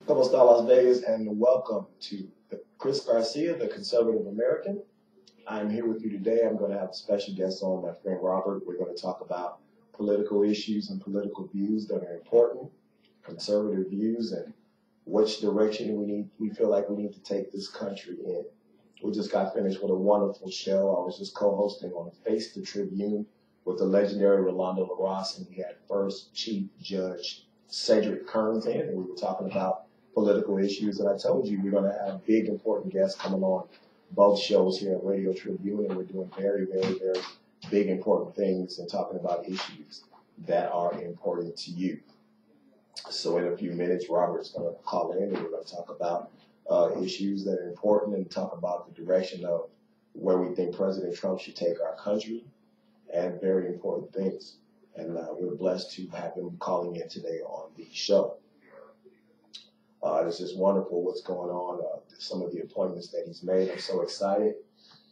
¿Cómo está Las Vegas? And welcome to Chris Garcia, the Conservative American. I'm here with you today. I'm going to have a special guest on, my friend Robert. We're going to talk about political issues and political views that are important, conservative views, and which direction we feel like we need to take this country in. We just got finished with a wonderful show. I was just co-hosting on Face the Tribune with the legendary Rolando LaRosse, and we had First Chief Judge Cedric Kearns in, and we were talking about political issues. And I told you we're going to have big, important guests coming on both shows here at Radio Tribune, and we're doing very, very, very big, important things and talking about issues that are important to you. So in a few minutes, Robert's going to call in, and we're going to talk about issues that are important and talk about the direction of where we think President Trump should take our country and very important things. And we're blessed to have him calling in today on the show. It's just wonderful what's going on, some of the appointments that he's made. I'm so excited.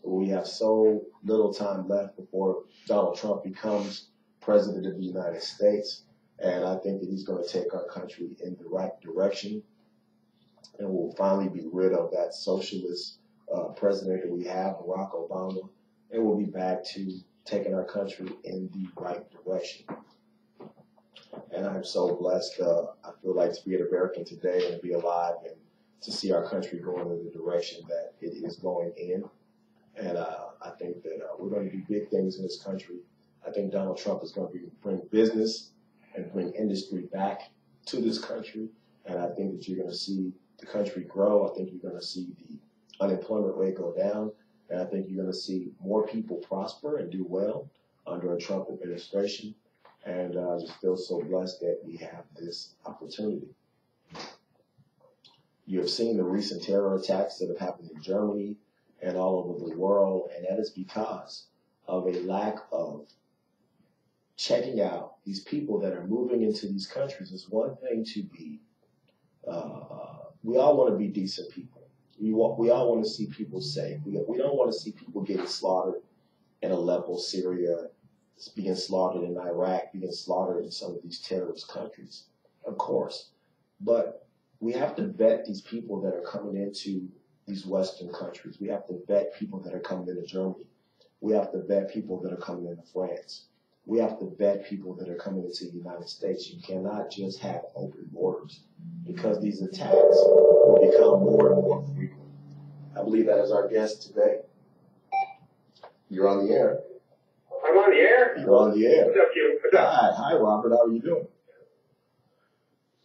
We have so little time left before Donald Trump becomes President of the United States. And I think that he's going to take our country in the right direction. And we'll finally be rid of that socialist president that we have, Barack Obama. And we'll be back to taking our country in the right direction. And I'm so blessed. I feel like to be an American today and to be alive and to see our country going in the direction that it is going in. And I think that we're going to do big things in this country. I think Donald Trump is going to bring business and bring industry back to this country. And I think that you're going to see the country grow. I think you're going to see the unemployment rate go down. And I think you're going to see more people prosper and do well under a Trump administration. And I just feel so blessed that we have this opportunity. You have seen the recent terror attacks that have happened in Germany and all over the world, and that is because of a lack of checking out these people that are moving into these countries. It's one thing to be, we all want to be decent people. We all want to see people safe. We don't want to see people getting slaughtered in Aleppo, Syria, being slaughtered in Iraq, being slaughtered in some of these terrorist countries, of course. But we have to vet these people that are coming into these Western countries. We have to vet people that are coming into Germany. We have to vet people that are coming into France. We have to vet people that are coming into the United States. You cannot just have open borders because these attacks will become more and more frequent. I believe that is our guest today. You're on the air. I'm on the air? You're on the air. What's up, you? What's up? Hi, Robert. How are you doing?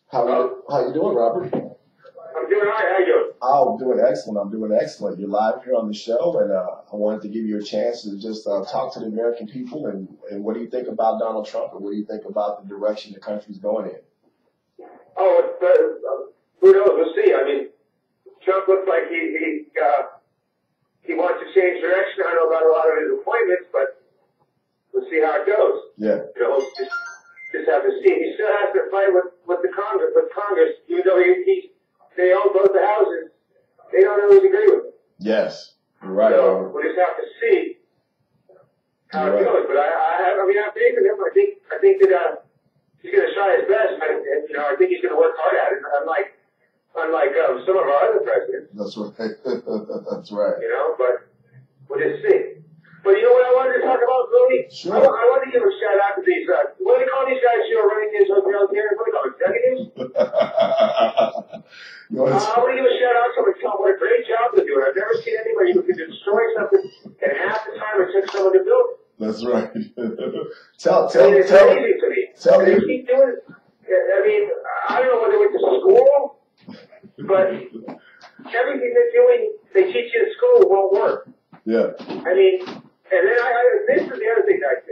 How you doing, Robert? I'm doing all right. How you doing? I'm doing excellent. I'm doing excellent. You're live here on the show, and I wanted to give you a chance to just talk to the American people. And what do you think about Donald Trump, and what do you think about the direction the country's going in? Oh, who knows? We'll see. I mean, Trump looks like he wants to change direction. I don't know about a lot of his appointments, but we'll see how it goes. Yeah. You know, just have to see. He still has to fight with the Congress. With Congress, even though they own both the houses, they don't always agree with him. Yes, you're right. So we'll just have to see how it goes. But I mean, I'm faith in him. I think that he's going to try his best, and you know, I think he's going to work hard at it. Unlike some of our other presidents. That's right. That's right. You know, but we'll just see. But you know what I wanted to talk about, Billy? Sure. I wanted to give a shout out to these, what do they call these guys who are running these hotels here? What do they call them, executives? I want to give a shout out to them and tell them what a great job they're doing. I've never seen anybody who could destroy something in half the time it took someone to build it. That's right. It's crazy to me. They keep doing it. I mean, I don't know whether they went to school, but everything they're doing, they teach you in school won't work. Yeah. I mean, and then this is the other thing that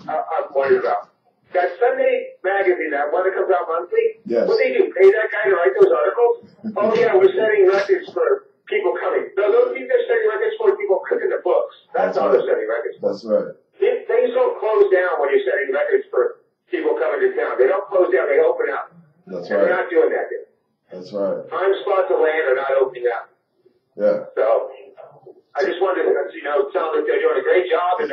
I'm worried about. That Sunday magazine, that one that comes out monthly, yes. What do they do? Pay that guy to write those articles? Oh, yeah, we're setting records for people coming. No, those people are setting records for people cooking the books. That's all they're setting records for. That's right. Things don't close down when you're setting records for people coming to town. They don't close down, they open up. That's right. They're not doing that yet. That's right. Time spots of land are not opening up. Yeah. So I just wanted to, tell them that they're doing a great job and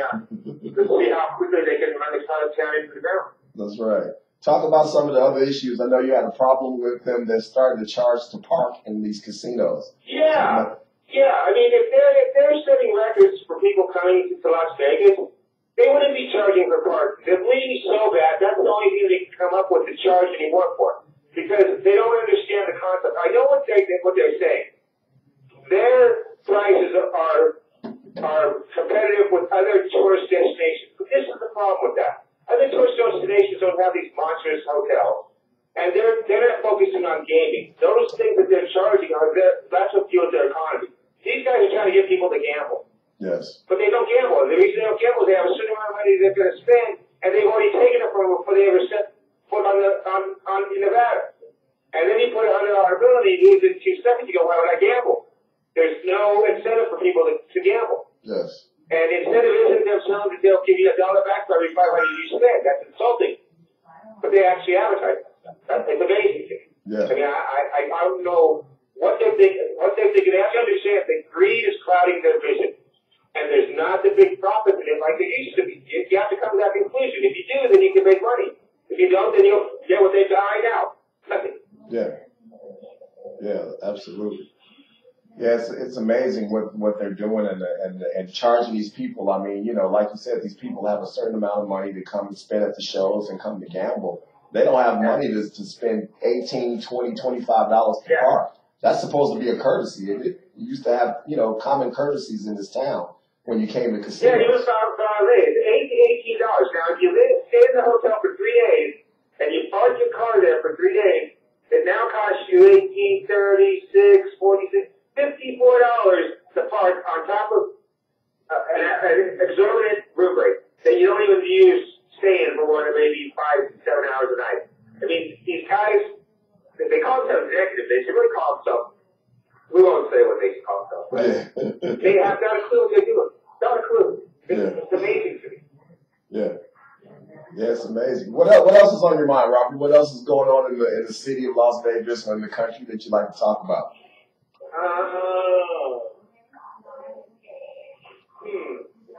let's see how quickly they can run this out of town into the ground. That's right. Talk about some of the other issues. I know you had a problem with them that started to charge to park in these casinos. Yeah. Yeah. I mean, if they're setting records for people coming to Las Vegas, they wouldn't be charging for parking. They're bleeding so bad, that's the only thing they can come up with to charge anymore for. Because they don't understand the concept. I know what they're saying. Their prices are competitive with other tourist destinations. But this is the problem with that. Other tourist destinations don't have these monstrous hotels, and they're not focusing on gaming. Those things that they're charging that's what fuels their economy. These guys are trying to get people to gamble. Yes. But they don't gamble. The reason they don't gamble is they have a certain amount of money they're going to spend, and they've already taken it from them before they ever set foot on in Nevada. And then you put $100 bill and you lose it in 2 seconds. You go, why would I gamble? There's no incentive for people to gamble. Yes. And incentive isn't them telling that they'll give you $1 back for every $500 you spend. That's insulting. But they actually advertise that. It's amazing to me. Yeah. I mean, I don't know what they're thinking. They have to understand that greed is clouding their vision. And there's not the big profit in it like there used to be. You have to come to that conclusion. If you do, then you can make money. If you don't, then you'll get what they've got right now. Nothing. Yeah. Yeah, absolutely. Yeah, it's amazing what they're doing and charging these people. I mean, you know, like you said, these people have a certain amount of money to come and spend at the shows and come to gamble. They don't have money to spend $18, $20, $25 per park. That's supposed to be a courtesy. You used to have, you know, common courtesies in this town when you came to casinos. Yeah, you was $18. Now, if you stay in the hotel for 3 days and you park your car there for 3 days, it now costs you $18, $36, $46, $54 to park on top of an exorbitant room rate that you don't even use staying for more than maybe 5 to 7 hours a night. I mean, these guys, they call themselves executives. They should really call themselves, we won't say what they should call themselves, but they have not a clue what they're doing. Not a clue. It's amazing to me. Yeah. Yeah, it's amazing. What else is on your mind, Robert? What else is going on in the city of Las Vegas or in the country that you'd like to talk about? I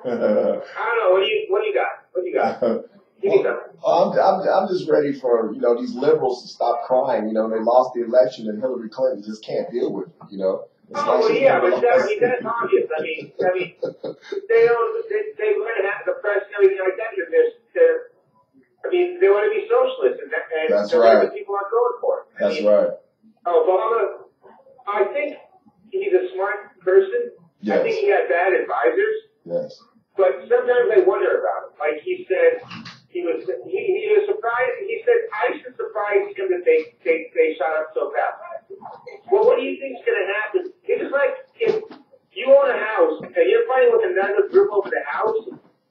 don't know. What do you got? I'm just ready for, you know, these liberals to stop crying. You know, they lost the election and Hillary Clinton just can't deal with it, you know. But that's obvious. I mean, they want to have the press and everything like that. They want to be socialists, and that's right. What people aren't going for. That's right. Obama, I think he's a smart person. Yes. I think he had bad advisors. Yes. But sometimes I wonder about him. Like he said, he was surprised. He said ICE surprised him that they shot up so fast. Well, what do you think is going to happen? It's just like if you own a house and you're fighting with another group over the house,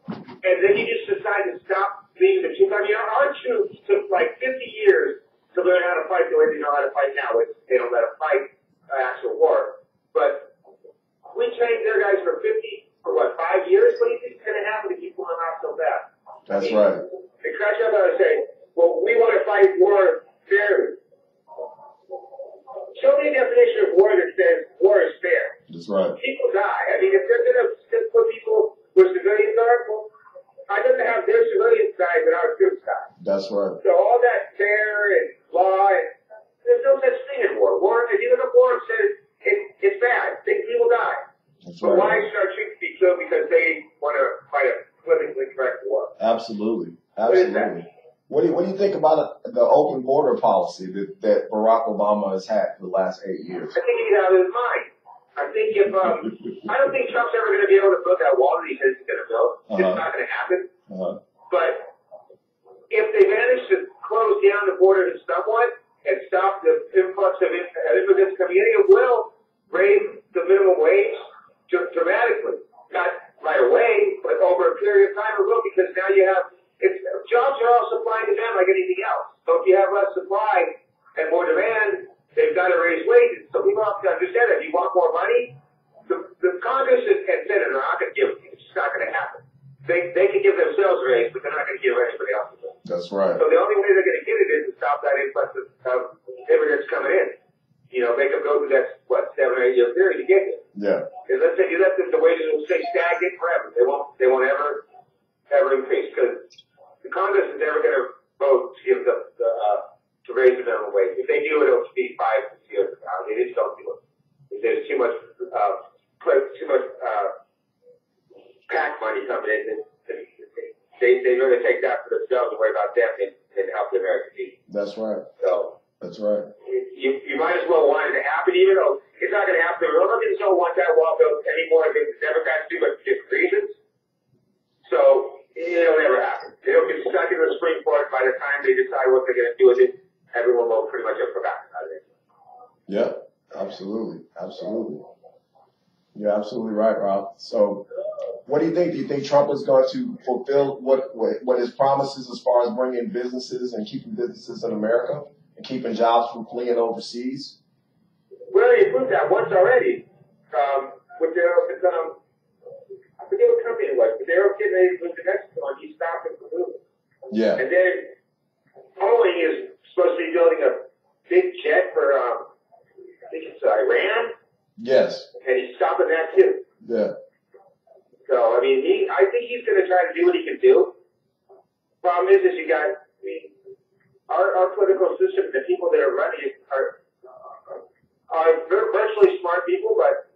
and then you just decide to stop being the troops. I mean, our troops took like 50 years to learn how to fight the way they know how to fight now. They don't let them fight actual war. But we trained their guys for 5 years? What do you think is going to happen to keep them out so fast? That's right. They crash up and say, well, we want to fight war fairly. Show me a definition of war that says war is fair. That's right. People die. I mean, if they're going to put people where civilians are, well, I'd rather have their civilians die than our troops die. That's right. So all that fair and law, there's no such thing in war. War, if you look at war, it says it's bad. People die. That's but right. Why should our troops be killed because they want to fight a politically correct war? Absolutely. Absolutely. What do you think about the open border policy that Barack Obama has had for the last 8 years? I think he's out of his mind. I think if I don't think Trump's ever going to be able to build that wall that he says he's going to build. It's not going to happen. But if they manage to close down the border somewhat and stop the influx of immigrants coming in, it will raise the minimum wage dramatically. Not right away, but over a period of time it will, because now you have jobs are all supply and demand like anything else. So if you have less supply and more demand, they've got to raise wages. So people have to understand that if you want more money, the Congress and Senate are not going to give it. It's just not going to happen. They can give themselves a raise, but they're not going to give anybody else a raise. That's right. So the only way they're going to get it is to stop that influx of immigrants coming in. You know, make them go through that 7 or 8 year period to get it. Yeah. Because let's say you let the wages will stay stagnant forever. They won't ever increase, because the Congress is never going to vote to give to raise the minimum wage. If they do it, it'll be 5 to 6 years from now. They just don't do it. If there's too much PAC money coming in, they really take that for themselves and worry about them and help the American people. That's right. So that's right. You might as well want it to happen, even though it's not going to happen. Republicans don't want that wall built anymore than the Democrats do, but for different reasons. So it'll never happen. It'll get stuck in the Supreme Court. By the time they decide what they're going to do with it, everyone will pretty much have forgotten about it. Yeah, absolutely. Absolutely. You're absolutely right, Rob. So what do you think? Do you think Trump is going to fulfill what his promises as far as bringing businesses and keeping businesses in America and keeping jobs from fleeing overseas? Well, he proved that once already. I forget what company it was, but they were getting ready to move to Mexico, and he stopped it from moving. Yeah. And then Boeing is supposed to be building a big jet for, I think it's Iran. Yes. And he's stopping that too. Yeah. So, I mean, I think he's going to try to do what he can do. Problem is you got, our political system, the people that are running it are virtually smart people, but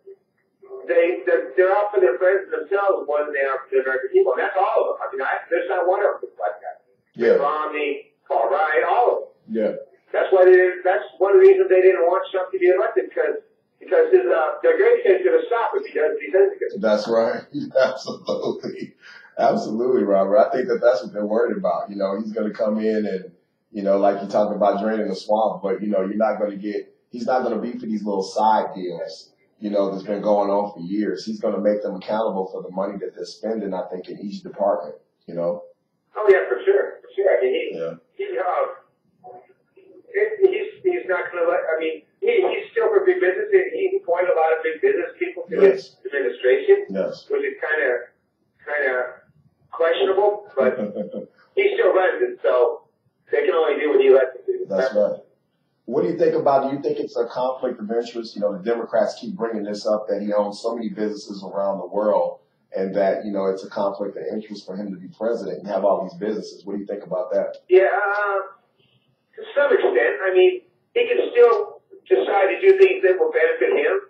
they're out for their friends and themselves more than they are for the American people. And that's all of them. I mean, there's not one of them like that. Yeah. Romney, Paul Ryan, all of them. Yeah. That's one of the reasons they didn't want Trump to be elected, because their great kid's going to stop if he doesn't get it. That's right. Absolutely. Absolutely, Robert. I think that's what they're worried about. You know, he's going to come in and, you know, like you're talking about draining the swamp, but, you know, he's not going to be for these little side deals, you know, that's been going on for years. He's going to make them accountable for the money that they're spending, I think, in each department, you know? Oh, yeah, for sure. For sure. I mean, he's not going to let, I mean, he's still for big business. He appointed a lot of big business people to his administration, which is kind of questionable, but he still runs it, so they can only do what he lets them do. That's right. What do you think about, do you think it's a conflict of interest? You know, the Democrats keep bringing this up, that he owns so many businesses around the world, and that, you know, it's a conflict of interest for him to be president and have all these businesses. What do you think about that? Yeah, to some extent. I mean, he can still decide to do things that will benefit him.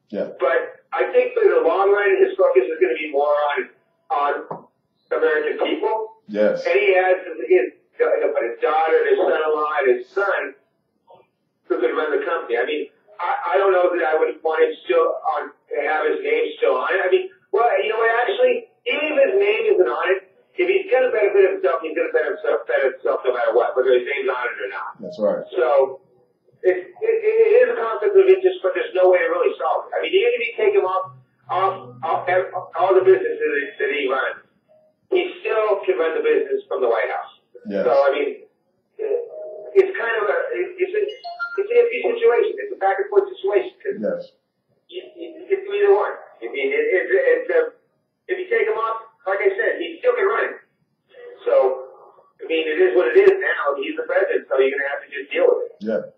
Yeah. But I think for the long run, his focus is going to be more on American people. Yes. And he has his daughter, his son-in-law, and his son who could run the company. I mean, I don't know that I would want him still have his name still on it. I mean, well, you know what? Actually, even if his name isn't on it, if he's going to benefit himself, he's going to benefit himself no matter what, whether his name's on it or not. That's right. So it is a conflict of interest, but there's no way to really solve it. I mean, even if you take him off all the businesses that he runs, he still can run the business from the White House. Yes. So, I mean, it's kind of it's an iffy situation. It's a back and forth situation. Yes. You can do either one. I mean, if you take him off, like I said, he still can run it. So, I mean, it is what it is now. He's the president, so you're going to have to just deal with it. Yeah.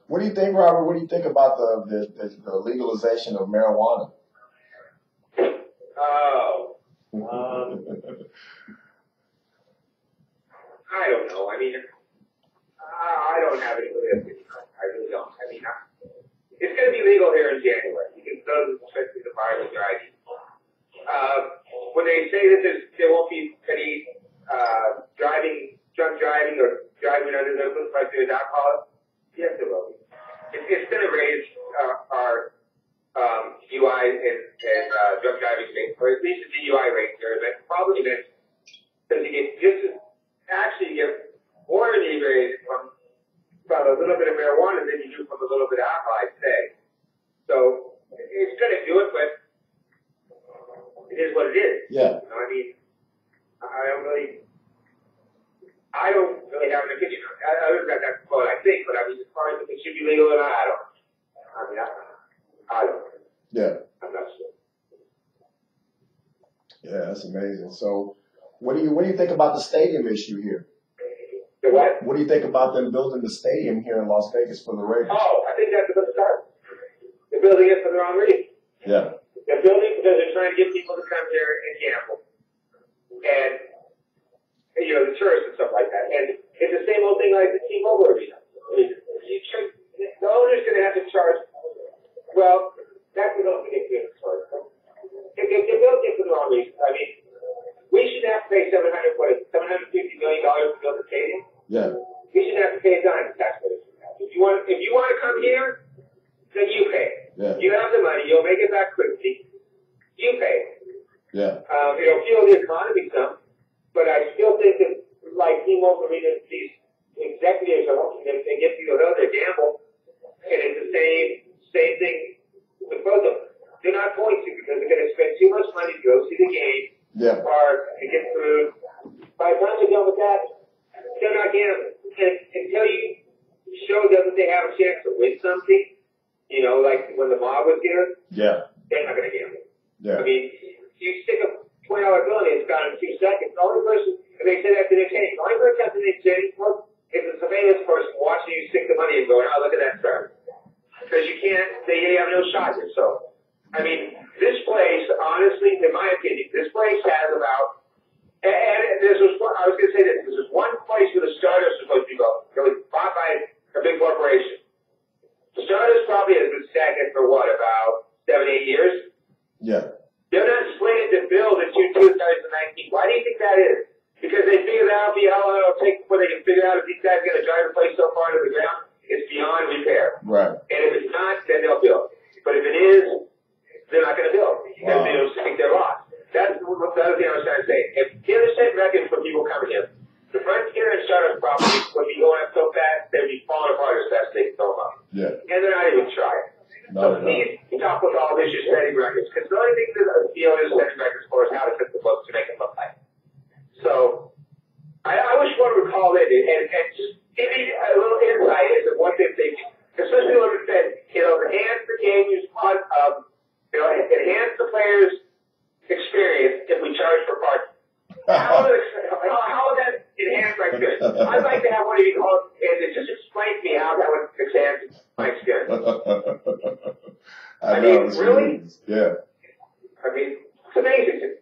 What do you think, Robert? What do you think about the legalization of marijuana? Oh. I don't know. I mean, I don't have any really opinion. I really don't. I mean, it's going to be legal here in January. You can go to the bar and driving. When they say that there won't be any drunk driving or driving under the influence like there's alcohol, yes, there will be. It's going to raise our DUI and drunk driving rates, or at least the DUI rate here. But probably because you get more inebriated from a little bit of marijuana than you do from a little bit of alcohol, I'd say. So it's going to do it, but it is what it is. Yeah. You know, I mean, I don't really have an opinion on it. Other than that's what I think, but I mean, as far as if it should be legal or not, I don't. I don't. Yeah. I'm not sure. Yeah, that's amazing. So, what do you think about the stadium issue here? The what? What do you think about them building the stadium here in Las Vegas for the Raiders? Oh, I think that's a good start. They're building it for the wrong reason. Yeah. They're building because they're trying to get people to come here and gamble. And, you know, the tourists and stuff like that. And It's the same old thing like the T-Mobile arena. The owner's going to have to charge. Well, that's the only thing they charge. They built it for the wrong reason. I mean, we shouldn't have to pay $750 million to build a stadium. Yeah. We shouldn't have to pay a dime to taxpayers. If you want to come here, then you pay. Yeah. You have the money. You'll make it back quickly. You pay. Yeah. It'll fuel the economy some, but I still think that, like T-Mobile Arena, these executives are hoping that they get people to they gamble, and it's the same thing with both of them. They're not going to because they're going to spend too much money to go see the game, or to get food. By the time they're done with that, they're not gambling. Until you show them that they have a chance to win something, you know, like when the mob was here, they're not going to gamble. Yeah. I mean, you stick a $20 bill in, it's gone in 2 seconds. The only person, and they say that to Nick Cheney, the only person that's in Nick Cheney is a surveillance person watching you stick the money and going, oh, look at that star. Because you can't, they have no shot here. So, I mean, this place, honestly, in my opinion, this place has about, and this was, I was going to say this is one place where the Stardust is supposed to go. It was bought by a big corporation. The Stardust probably has been stagnant for what, about 7-8 years? Yeah. They're not slated to build in 2019. Why do you think that is? Because they figure that'll be how long it'll take before they can figure out if these guys are going to drive the place so far to the ground, it's beyond repair. Right. And if it's not, then they'll build. But if it is, they're not going to build because they don't think they're lost. That's the other thing I was trying to say. If you understand records for people coming in, the Frontier and Stardust properties would be going up so fast, they'd be falling apart as fast as they can throw them up. Yeah. And they're not even trying. So please stop with all this, you're setting records. Because the only thing that the owners setting records for is how to fit the books to make it look like. So, I wish one would call in and just give me a little insight into what they're thinking. Especially when it said, enhance the game, enhance the players' experience if we charge for parking. How would that enhance my experience? I'd like to have one of you call and just explain to me how that would enhance my experience. I mean, really? Yeah. I mean, it's amazing.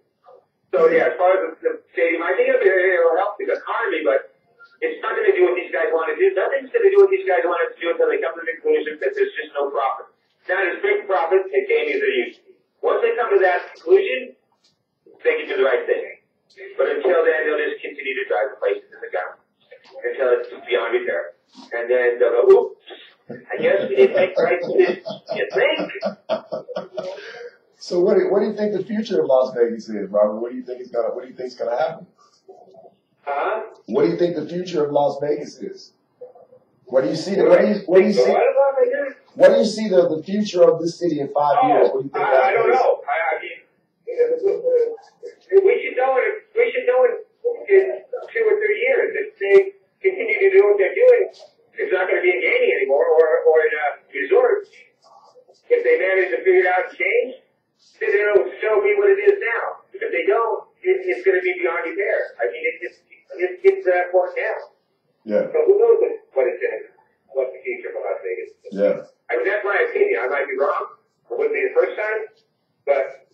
So, yeah, as far as the stadium, I think it'll help the economy, but it's not going to do what these guys want to do. Nothing's going to do what these guys want to do until they come to the conclusion that there's just no profit. Not as big profit in gaming as there used to be. Once they come to that conclusion, they can do the right thing. But until then, they'll just continue to drive the place into the ground until it's beyond repair. And then they'll go, oops, I guess we didn't make the right decision. You think? So what do you think the future of Las Vegas is, Robert? What do you think is gonna happen? Huh? What do you think the future of Las Vegas is? What do you see? What do you see? What do you see the future of this city in 5 years? What do you think? I don't know. I mean, we should know it. We should know it in 2 or 3 years. If they continue to do what they're doing, it's not going to be in gaming anymore, or in a resort. If they manage to figure it out and change, then it'll show me what it is now. If they don't, it's going to be beyond repair. I mean, it gets to that point now. Yeah. So who knows what the future of Las Vegas is. Yeah. I mean, that's my opinion. I might be wrong. It wouldn't be the first time, but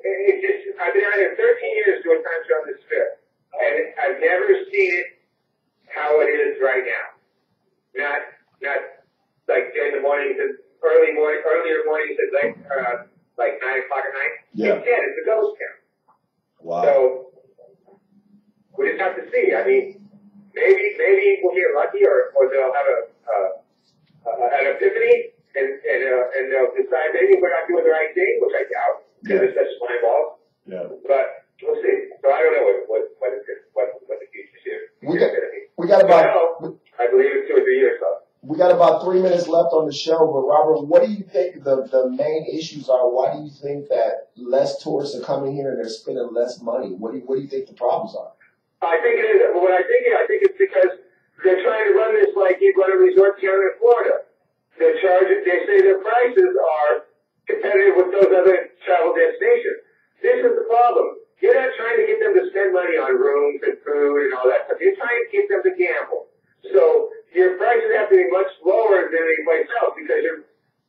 it's just, I've been out here 13 years doing time show on this strip, and I've never seen it how it is right now. Not like during the mornings and earlier mornings and like 9 o'clock at night. Yeah. Instead, it's a ghost town. Wow. So we just have to see. I mean, maybe we'll get lucky, or they'll have an epiphany, and they'll decide maybe we're not doing the right thing, which I doubt, because it's such slime balls. Yeah. But we'll see. So I don't know what the future's here. We got about. I believe it's 2 or 3 years left. We got about 3 minutes left on the show, but Robert, what do you think the main issues are? Why do you think that less tourists are coming here and they're spending less money? What do you think the problems are? I think it is. What I think it's because they're trying to run this like you run a resort town in Florida. They say their prices are competitive with those other travel destinations. This is the problem. You're not trying to get them to spend money on rooms and food and all that stuff. You're trying to get them to gamble. So your prices have to be much lower than any place else because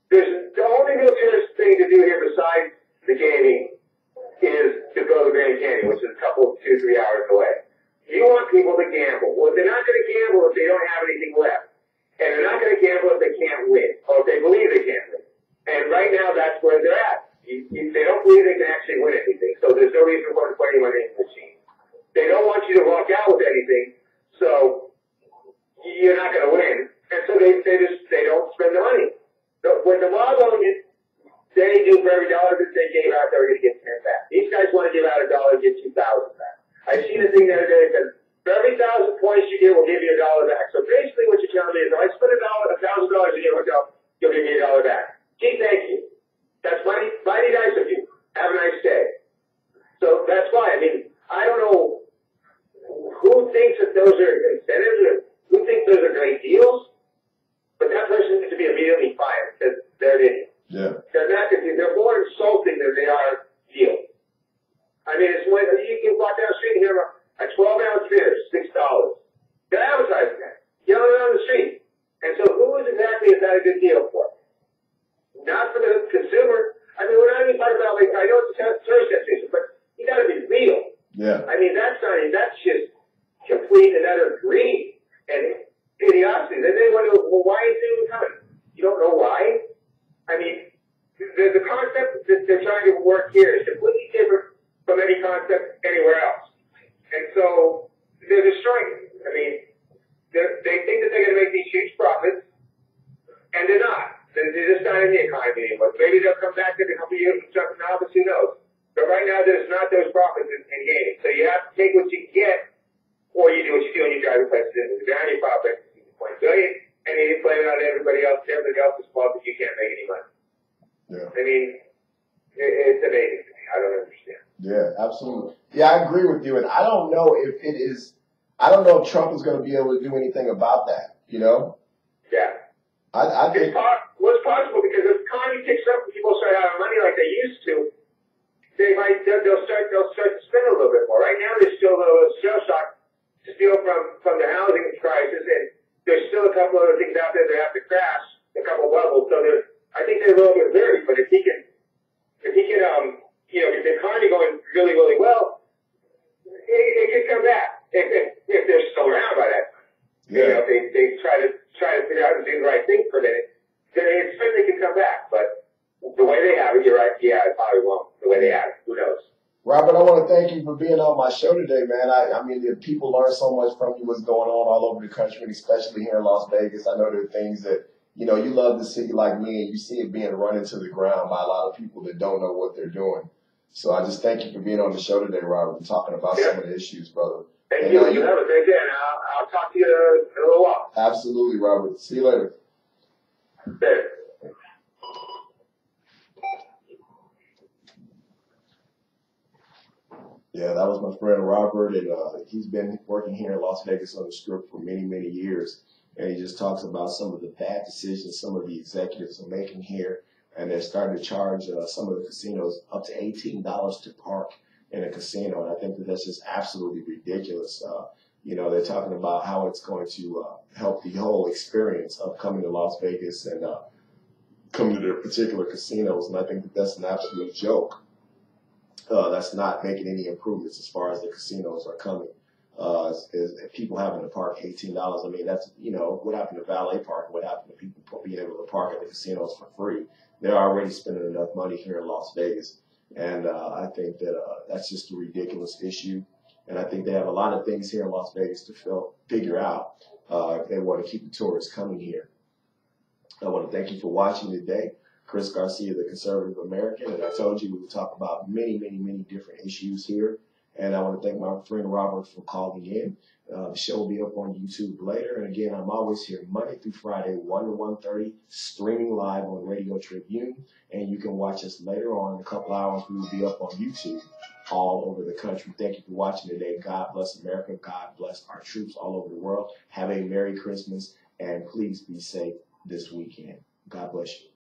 there's the only real tourist thing to do here besides the gaming is to go to Grand Canyon, which is a couple, 2-3 hours away. You want people to gamble. Well, if they're not going to gamble no reason for them to put any money in the machine. They don't want you to walk out with anything, so you're not going to win. And so they don't spend the money. So when the mob owned it, they knew for every dollar that they gave out, they were going to get 10 back. These guys want to give out $1 and get 2,000 back. I seen a thing the other day that said, for every 1,000 points you get, we'll give you $1 back. So basically what you're telling me is, if I spend $1,000 a year, you'll give me $1 back. Gee, thank you. That's mighty nice of you. Have a nice day. So that's why, I mean, I don't know who thinks that those are incentives or who thinks those are great deals, but that person needs to be immediately fired because they're an idiot. Yeah. They're more insulting than they are deals. I mean, it's when you can walk down the street and hear a 12-ounce beer, $6. They're advertising that, yelling it on the street. And so who exactly is that a good deal for? Not for the consumer. I mean, we're not even talking about, like, I know it's a service station, but you got to be real. Yeah. I mean, that's just complete and utter greed and idiocy. Then they wonder, well, why is it even coming? You don't know why? I mean, the concept that they're trying to work here is completely different from any concept anywhere else. And so they're destroying it. I mean, they think that they're going to make these huge profits, and they're not. They're just not in the economy anymore. Maybe they'll come back in a couple of years and something else, who knows? But right now, there's not those profits in gaming. So you have to take what you get, or you do what you do and you drive the place in the ground, you file bankruptcy, $20 billion, and then you blame it on everybody else's fault that you can't make any money. Yeah. I mean, it's amazing to me. I don't understand. Yeah, absolutely. Yeah, I agree with you. And I don't know if Trump is going to be able to do anything about that, you know? Yeah. I think. It's possible because if the economy picks up and people start having money like they used to, they'll start to spend a little bit more. Right now, there's still a little shell shock to steal from the housing crisis, and there's still a couple other things out there that have to crash, a couple bubbles. So I think they're a little bit leery, but if he can, get the economy going really, really well, it can come back if they're still around by that time. Yeah. You know, if they try to figure out and do the right thing for a minute, then it certainly can come back. But the way they have it, you're right. Yeah, it probably won't. The way they have it, who knows? Robert, I want to thank you for being on my show today, man. I mean, the people learn so much from you, what's going on all over the country, and especially here in Las Vegas. I know there are things that, you love the city like me, and you see it being run into the ground by a lot of people that don't know what they're doing. So I just thank you for being on the show today, Robert, and talking about some of the issues, brother. Thank you. You have a great day, and I'll talk to you in a little while. Absolutely, Robert. See you later. Later. Yeah, that was my friend Robert, and he's been working here in Las Vegas on the Strip for many, many years. And he just talks about some of the bad decisions some of the executives are making here, and they're starting to charge some of the casinos up to $18 to park in a casino, and I think that's just absolutely ridiculous. They're talking about how it's going to help the whole experience of coming to Las Vegas and coming to their particular casinos, and I think that's an absolute joke. That's not making any improvements as far as the casinos are coming. If people having to park $18, I mean, that's, what happened to valet parking? What happened to people being able to park at the casinos for free? They're already spending enough money here in Las Vegas. And I think that that's just a ridiculous issue. And I think they have a lot of things here in Las Vegas to figure out if they want to keep the tourists coming here. I want to thank you for watching today. Chris Garcia, the Conservative American, and I told you we would talk about many, many, many different issues here. And I want to thank my friend Robert for calling in. The show will be up on YouTube later. And again, I'm always here Monday through Friday, 1 to 1:30, streaming live on Radio Tribune. And you can watch us later on in a couple hours. We will be up on YouTube all over the country. Thank you for watching today. God bless America. God bless our troops all over the world. Have a Merry Christmas, and please be safe this weekend. God bless you.